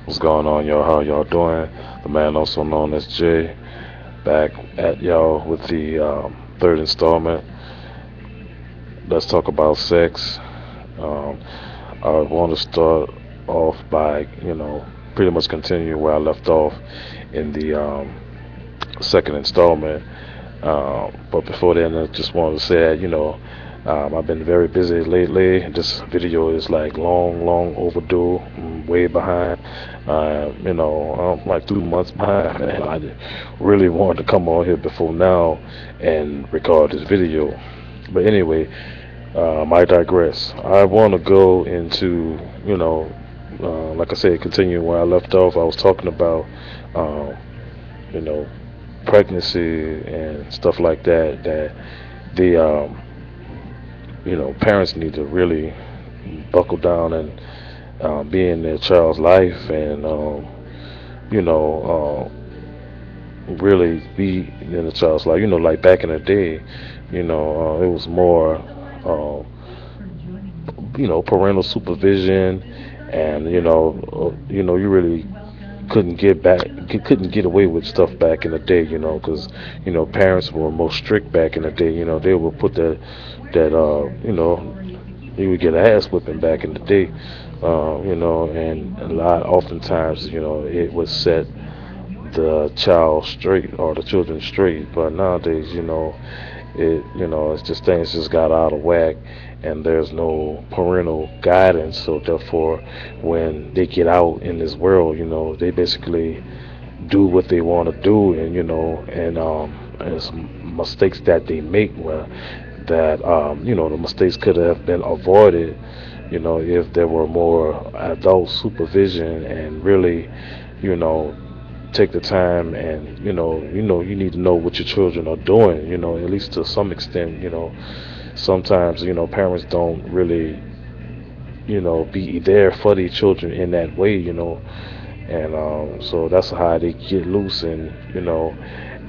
What's going on, y'all? How y'all doing? The man, also known as Jay, back at y'all with the third installment. Let's talk about sex. Um, I want to start off by, pretty much continue where I left off in the second installment. But before then, I just wanted to say that, I've been very busy lately. This video is like long overdue. I'm way behind. I'm like 2 months behind. Man, I really wanted to come on here before now and record this video. But anyway, I digress. I want to go into, like I said, continuing where I left off. I was talking about, um, you know, pregnancy and stuff like that. That the parents need to really buckle down and be in their child's life and you know really be in the child's life. Like back in the day, it was more uh, parental supervision, and you really couldn't get away with stuff back in the day, because parents were more strict back in the day. They would put that you would get an ass whipping back in the day, and a lot oftentimes it would set the child straight or the children straight. But nowadays, it's just things just got out of whack, and there's no parental guidance. So therefore, when they get out in this world, they basically do what they want to do, and it's mistakes that they make where that the mistakes could have been avoided, if there were more adult supervision and really, you know, take the time, and you need to know what your children are doing, at least to some extent. Sometimes parents don't really be there for their children in that way, and so that's how they get loose, and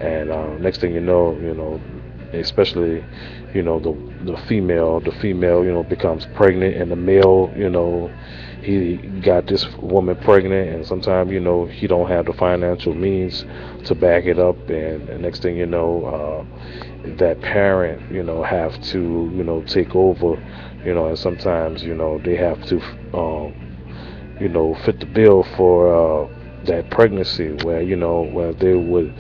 and next thing especially the female becomes pregnant, and the male he got this woman pregnant, and sometimes he don't have the financial means to back it up, and the next thing that parent have to take over, and sometimes they have to fit the bill for that pregnancy, where where they would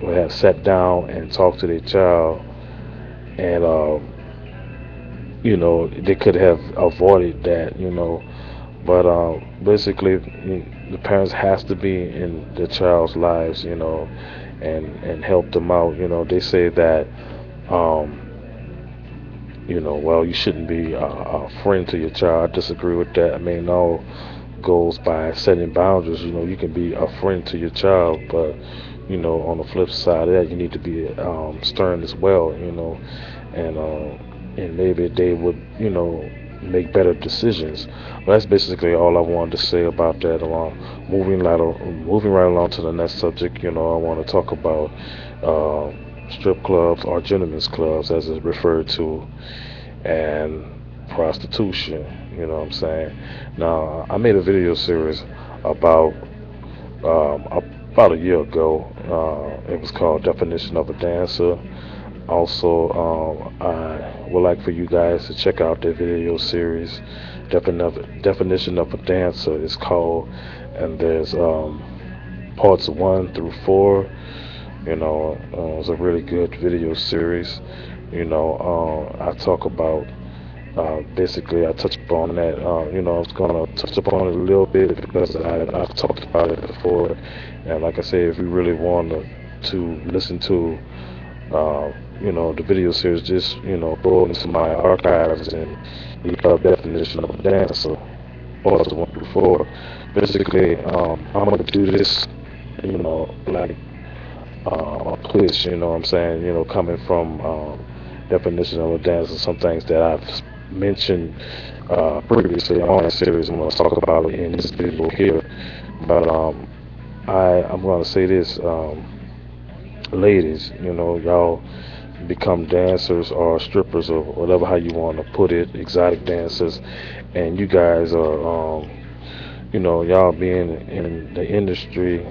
have sat down and talked to their child, and they could have avoided that, but basically the parents has to be in the child's lives, and help them out. They say that um, well, you shouldn't be a friend to your child. I disagree with that. I mean, all goes by setting boundaries. You can be a friend to your child, but on the flip side of that, you need to be stern as well. And and maybe they would make better decisions. Well, that's basically all I wanted to say about that. Moving right along to the next subject. I want to talk about uh, strip clubs or gentlemen's clubs, as it's referred to, and prostitution. You know what I'm saying? Now, I made a video series about about a year ago. It was called "Definition of a Dancer." Also, I would like for you guys to check out the video series. Definition of a Dancer is called, and there's parts 1 through 4. It's a really good video series. I talk about basically, I touched upon that. I was gonna touch upon it a little bit because I've talked about it before, and like I say, if you really want to listen to the video series, just go into my archives and look up definition of a dancer, parts 1 through 4. Basically, I'm gonna do this, like a twist. What I'm saying, coming from definition of a dancer, some things that I've mentioned previously on the series. I'm gonna talk about it in this video here, but I'm gonna say this. Ladies, y'all become dancers or strippers or whatever how you want to put it, exotic dancers, and you guys are y'all being in the industry,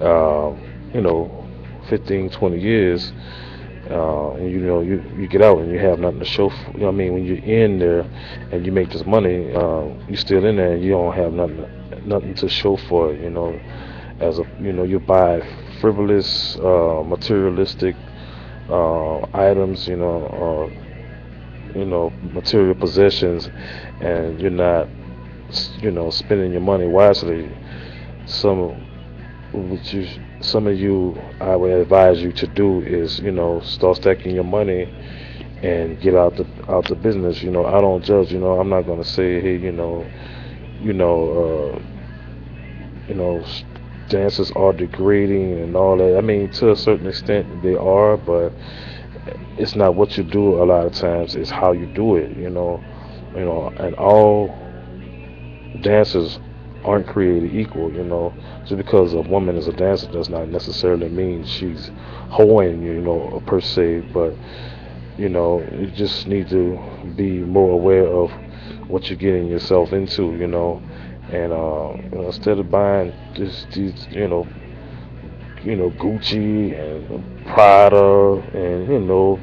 uh, you know, 15, 20 years, and you get out and you have nothing to show for. You know what I mean? When you're in there and you make this money, you still in there and you don't have nothing to show for it. As a you buy frivolous, materialistic items, material possessions, and you're not, spending your money wisely. Some what you some of you I would advise you to do is start stacking your money and get out the business. I don't judge. I'm not gonna say, hey, you know you know dances are degrading and all that. I mean, to a certain extent they are, but it's not what you do a lot of times, it's how you do it. And all dancers aren't created equal. Just because a woman is a dancer does not necessarily mean she's hoeing, per se. But you just need to be more aware of what you're getting yourself into. And instead of buying these Gucci and Prada and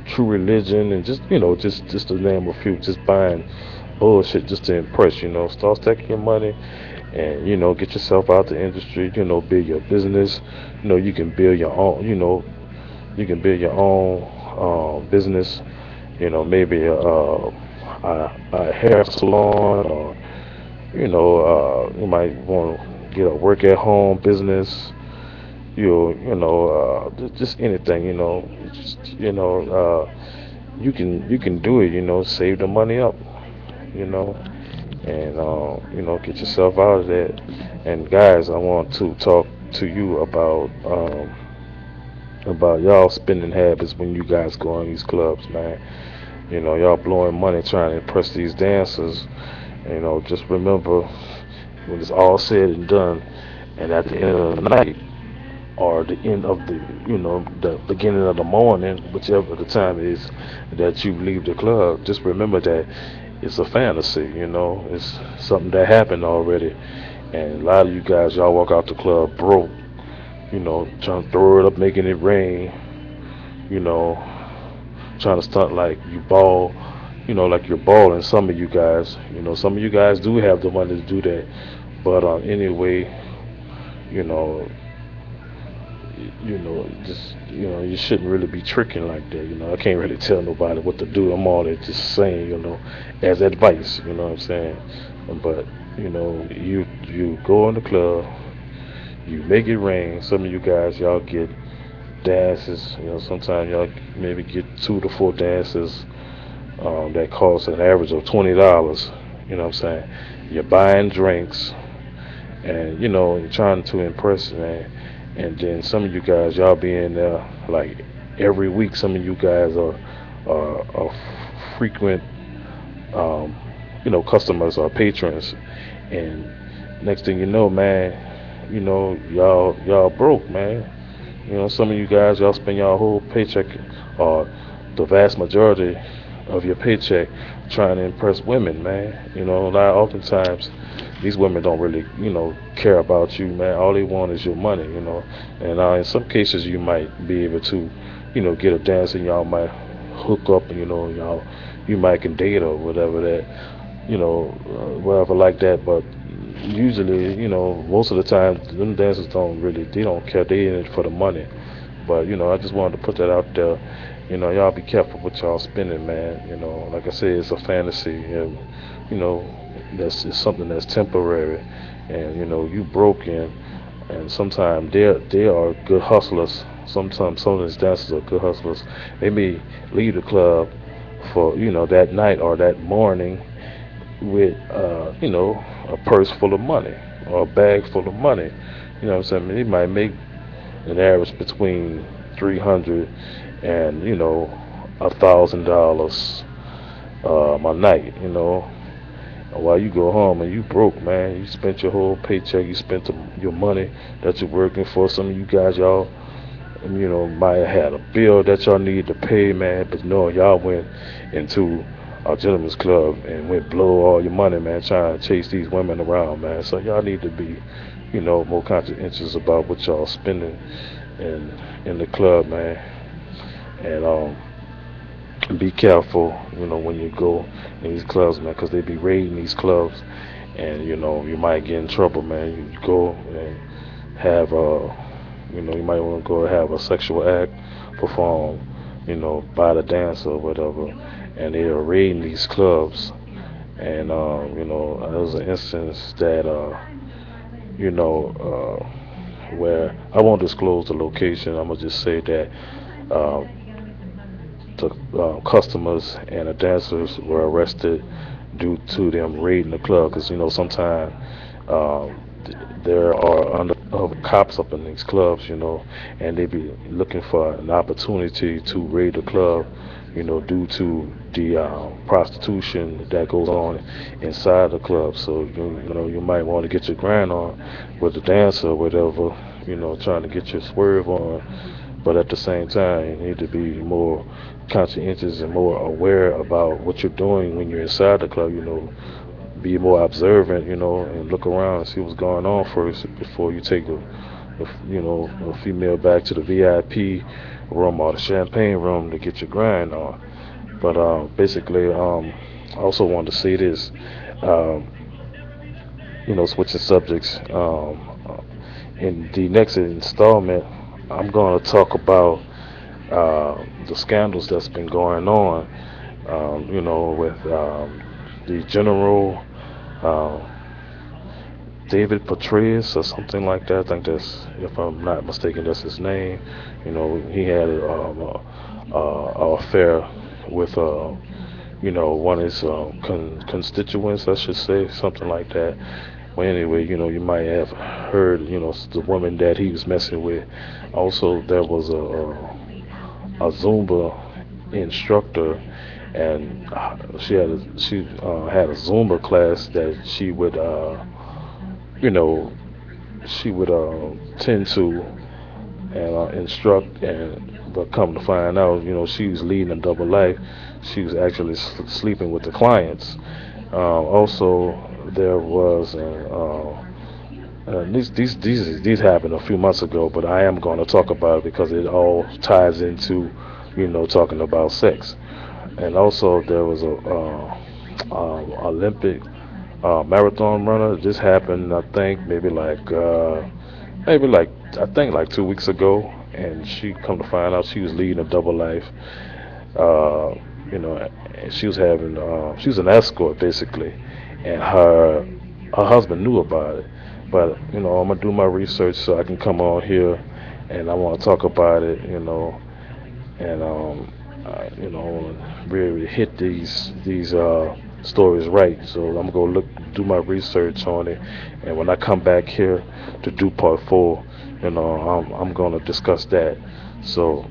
True Religion and just to name a few, just buying bullshit just to impress. Start stacking your money and get yourself out the industry. Build your business. You can build your own. Business. Maybe a hair salon, or you might want to get a work at home business. Just anything. You can do it. Save the money up. You know, and get yourself out of that. And guys, I want to talk to you about y'all spending habits when you guys go on these clubs, man. Y'all blowing money trying to impress these dancers. Just remember, when it's all said and done, and at the end of the night, or the end of the beginning of the morning, whichever the time is that you leave the club, just remember that it's a fantasy. It's something that happened already. And a lot of you guys, y'all walk out the club broke, trying to throw it up, making it rain, you know, trying to stunt like you ball, like you're balling. Some of you guys, some of you guys do have the money to do that. But anyway, you know, just you shouldn't really be tricking like that. I can't really tell nobody what to do. I'm all there just saying, as advice. You know what I'm saying? But you go in the club, you make it rain. Some of you guys, y'all get dances. Sometimes y'all maybe get 2 to 4 dances that cost an average of $20. You know what I'm saying? You're buying drinks, and you're trying to impress, man. And then some of you guys, y'all be in there like every week. Some of you guys are frequent, um, customers or patrons. And next thing you know, man, y'all broke, man. Some of you guys, y'all spend your whole paycheck, or the vast majority of your paycheck, trying to impress women, man. Oftentimes these women don't really, care about you, man. All they want is your money. And in some cases, you might be able to, get a dance, and y'all might hook up, and you might can date or whatever that, whatever like that. But usually, most of the time, them dancers they don't care. They in it for the money. But I just wanted to put that out there. Y'all be careful what y'all spending, man. Like I said, it's a fantasy, and that's it's something that's temporary. And you broke in, and sometimes they are good hustlers. Sometimes some of these dancers are good hustlers. They may leave the club for that night or that morning with a purse full of money or a bag full of money. What I'm saying? They might make an average between 300 and $1,000 a night. While you go home and you broke, man. You spent your whole paycheck. You spent your money that you're working for. Some of you guys, y'all, might have had a bill that y'all need to pay, man. But no, y'all went into a gentleman's club and went blow all your money, man, trying to chase these women around, man. So y'all need to be, more conscientious about what y'all spending in the club, man. And be careful, when you go in these clubs, man, because they be raiding these clubs, and you might get in trouble, man. You go and have you might want to go have a sexual act performed, by the dancer or whatever, and they are raiding these clubs. And there was an instance that where I won't disclose the location. I'm gonna just say that uh, the customers and the dancers were arrested due to them raiding the club. Because sometimes there are undercover cops up in these clubs, and they be looking for an opportunity to raid the club, due to the prostitution that goes on inside the club. So you might want to get your grind on with the dancer or whatever, trying to get your swerve on. But at the same time, you need to be more conscientious and more aware about what you're doing when you're inside the club. Be more observant, and look around and see what's going on first before you take a female back to the VIP room or the champagne room to get your grind on. But basically, I also wanted to say this, um, switching subjects. In the next installment, I'm going to talk about the scandals that's been going on, with the general uh, David Petraeus or something like that. I think that's, if I'm not mistaken, that's his name. He had a affair with, one of his constituents, I should say, something like that. Well, anyway, you might have heard, the woman that he was messing with. Also, there was a Zumba instructor, and she had a Zumba class that you know, she would tend to and instruct, and but come to find out, she was leading a double life. She was actually sleeping with the clients. Also, there was these happened a few months ago, but I am going to talk about it because it all ties into, talking about sex. And also, there was a Olympic marathon runner. This happened, I think, maybe like I think like 2 weeks ago, and she come to find out she was leading a double life. Uh, and she was an escort basically, and her husband knew about it. But I'm gonna do my research so I can come on here, and I want to talk about it, and I want to really hit these stories right. So I'm gonna look do my research on it, and when I come back here to do part four, I'm gonna discuss that. So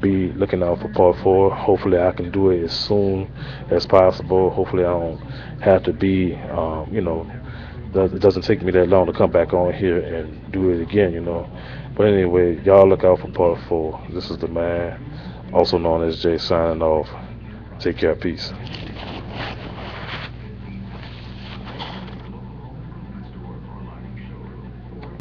be looking out for part four. Hopefully I can do it as soon as possible. Hopefully I don't have to be, it doesn't take me that long to come back on here and do it again, But anyway, y'all look out for part four. This is the man, also known as Jay, signing off. Take care. Peace.